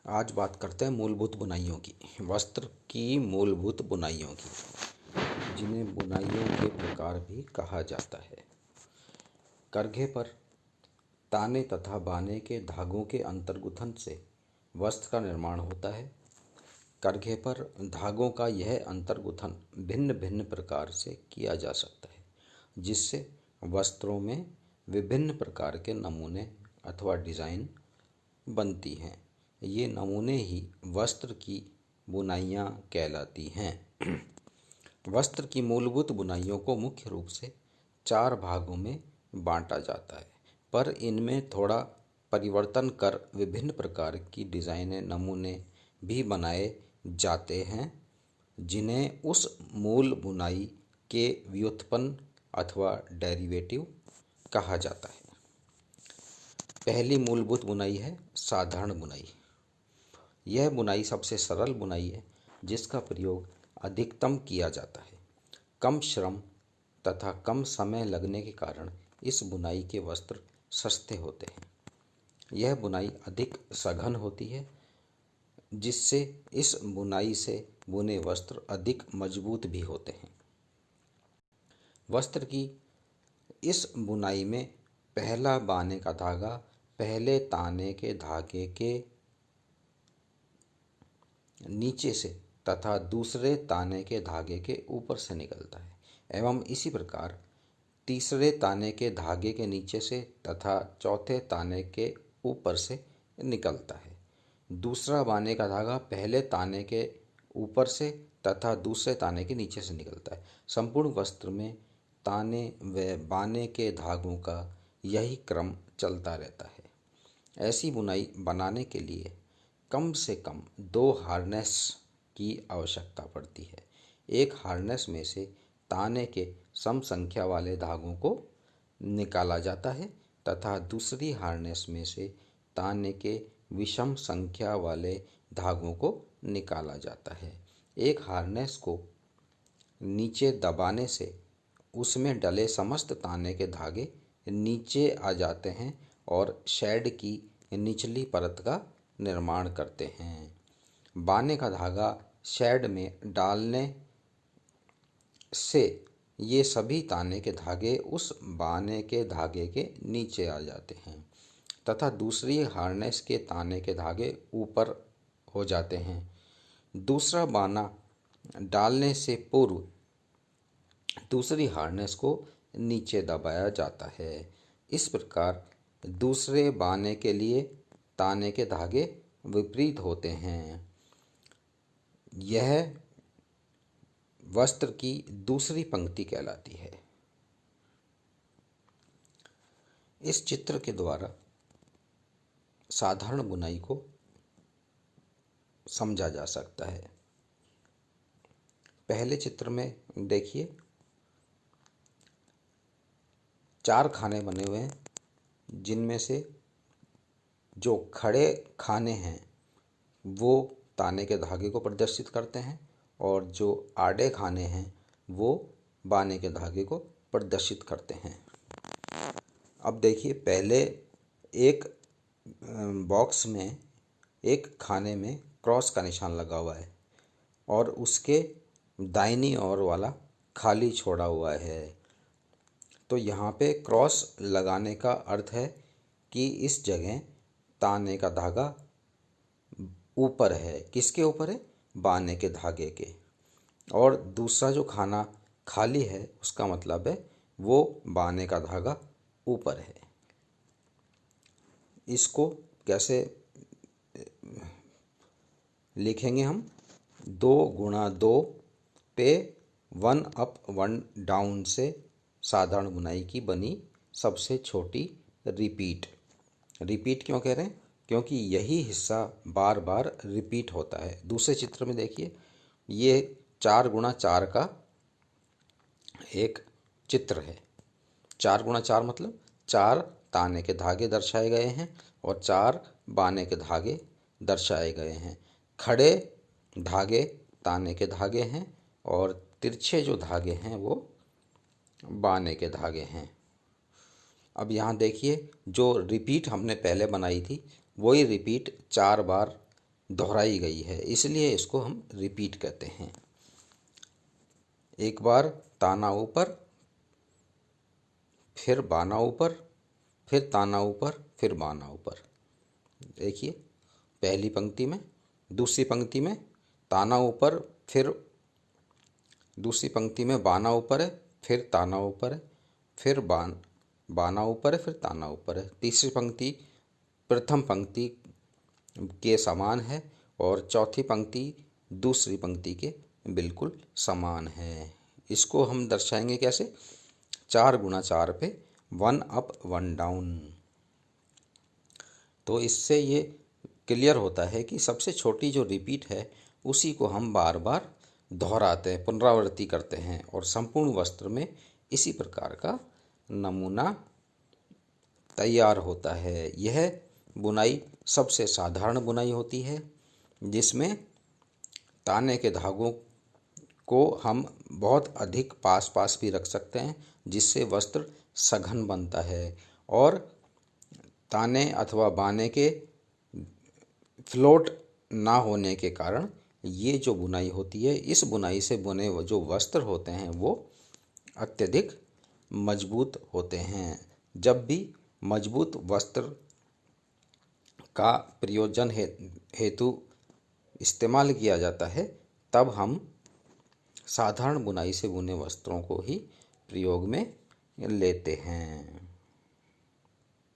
आज बात करते हैं मूलभूत बुनाइयों की। वस्त्र की मूलभूत बुनाइयों की, जिन्हें बुनाइयों के प्रकार भी कहा जाता है। करघे पर ताने तथा बाने के धागों के अंतर्गुथन से वस्त्र का निर्माण होता है। करघे पर धागों का यह अंतर्गुथन भिन्न भिन्न प्रकार से किया जा सकता है, जिससे वस्त्रों में विभिन्न प्रकार के नमूने अथवा डिज़ाइन बनती हैं। ये नमूने ही वस्त्र की बुनाइयाँ कहलाती हैं। वस्त्र की मूलभूत बुनाइयों को मुख्य रूप से 4 भागों में बांटा जाता है, पर इनमें थोड़ा परिवर्तन कर विभिन्न प्रकार की डिज़ाइनें नमूने भी बनाए जाते हैं, जिन्हें उस मूल बुनाई के व्युत्पन्न अथवा डेरिवेटिव कहा जाता है। पहली मूलभूत बुनाई है साधारण बुनाई। यह बुनाई सबसे सरल बुनाई है, जिसका प्रयोग अधिकतम किया जाता है। कम श्रम तथा कम समय लगने के कारण इस बुनाई के वस्त्र सस्ते होते हैं। यह बुनाई अधिक सघन होती है, जिससे इस बुनाई से बुने वस्त्र अधिक मजबूत भी होते हैं। वस्त्र की इस बुनाई में पहला बाने का धागा पहले ताने के धागे के नीचे से तथा दूसरे ताने के धागे के ऊपर से निकलता है, एवं इसी प्रकार तीसरे ताने के धागे के नीचे से तथा चौथे ताने के ऊपर से निकलता है। दूसरा बाने का धागा पहले ताने के ऊपर से तथा दूसरे ताने के नीचे से निकलता है। संपूर्ण वस्त्र में ताने व बाने के धागों का यही क्रम चलता रहता है। ऐसी बुनाई बनाने के लिए कम से कम 2 हार्नेस की आवश्यकता पड़ती है। एक हार्नेस में से ताने के सम संख्या वाले धागों को निकाला जाता है तथा दूसरी हार्नेस में से ताने के विषम संख्या वाले धागों को निकाला जाता है। एक हार्नेस को नीचे दबाने से उसमें डले समस्त ताने के धागे नीचे आ जाते हैं और शैड की निचली परत का निर्माण करते हैं। बाने का धागा शैड में डालने से ये सभी ताने के धागे उस बाने के धागे के नीचे आ जाते हैं तथा दूसरी हार्नेस के ताने के धागे ऊपर हो जाते हैं। दूसरा बाना डालने से पूर्व दूसरी हार्नेस को नीचे दबाया जाता है। इस प्रकार दूसरे बाने के लिए ताने के धागे विपरीत होते हैं। यह वस्त्र की दूसरी पंक्ति कहलाती है। इस चित्र के द्वारा साधारण बुनाई को समझा जा सकता है। पहले चित्र में देखिए 4 खाने बने हुए हैं, जिनमें से जो खड़े खाने हैं वो ताने के धागे को प्रदर्शित करते हैं और जो आड़े खाने हैं वो बाने के धागे को प्रदर्शित करते हैं। अब देखिए, पहले एक बॉक्स में एक खाने में क्रॉस का निशान लगा हुआ है और उसके दाहिनी ओर वाला खाली छोड़ा हुआ है। तो यहाँ पे क्रॉस लगाने का अर्थ है कि इस जगह ताने का धागा ऊपर है। किसके ऊपर है? बाने के धागे के। और दूसरा जो खाना खाली है उसका मतलब है वो बाने का धागा ऊपर है। इसको कैसे लिखेंगे हम? 2 गुणा 2 पे 1 अप 1 डाउन से साधारण बुनाई की बनी सबसे छोटी रिपीट। रिपीट क्यों कह रहे हैं? क्योंकि यही हिस्सा बार बार रिपीट होता है। दूसरे चित्र में देखिए, ये 4 गुणा 4 का एक चित्र है। 4 गुणा 4 मतलब 4 ताने के धागे दर्शाए गए हैं और 4 बाने के धागे दर्शाए गए हैं। खड़े धागे ताने के धागे हैं और तिरछे जो धागे हैं वो बाने के धागे हैं। अब यहाँ देखिए, जो रिपीट हमने पहले बनाई थी वही रिपीट 4 बार दोहराई गई है, इसलिए इसको हम रिपीट कहते हैं। एक बार ताना ऊपर, फिर बाना ऊपर, फिर ताना ऊपर, फिर बाना ऊपर। देखिए पहली पंक्ति में, दूसरी पंक्ति में ताना ऊपर, फिर दूसरी पंक्ति में बाना ऊपर है, फिर ताना ऊपर है, फिर बाना ऊपर है, फिर ताना ऊपर है। तीसरी पंक्ति प्रथम पंक्ति के समान है और चौथी पंक्ति दूसरी पंक्ति के बिल्कुल समान है। इसको हम दर्शाएंगे कैसे? 4 गुणा 4 पे 1 अप 1 डाउन। तो इससे ये क्लियर होता है कि सबसे छोटी जो रिपीट है उसी को हम बार बार दोहराते हैं, पुनरावृत्ति करते हैं, और संपूर्ण वस्त्र में इसी प्रकार का नमूना तैयार होता है। यह बुनाई सबसे साधारण बुनाई होती है, जिसमें ताने के धागों को हम बहुत अधिक पास पास भी रख सकते हैं, जिससे वस्त्र सघन बनता है। और ताने अथवा बाने के फ्लोट ना होने के कारण ये जो बुनाई होती है, इस बुनाई से बुने जो वस्त्र होते हैं वो अत्यधिक मजबूत होते हैं। जब भी मजबूत वस्त्र का प्रयोजन हेतु इस्तेमाल किया जाता है, तब हम साधारण बुनाई से बुने वस्त्रों को ही प्रयोग में लेते हैं।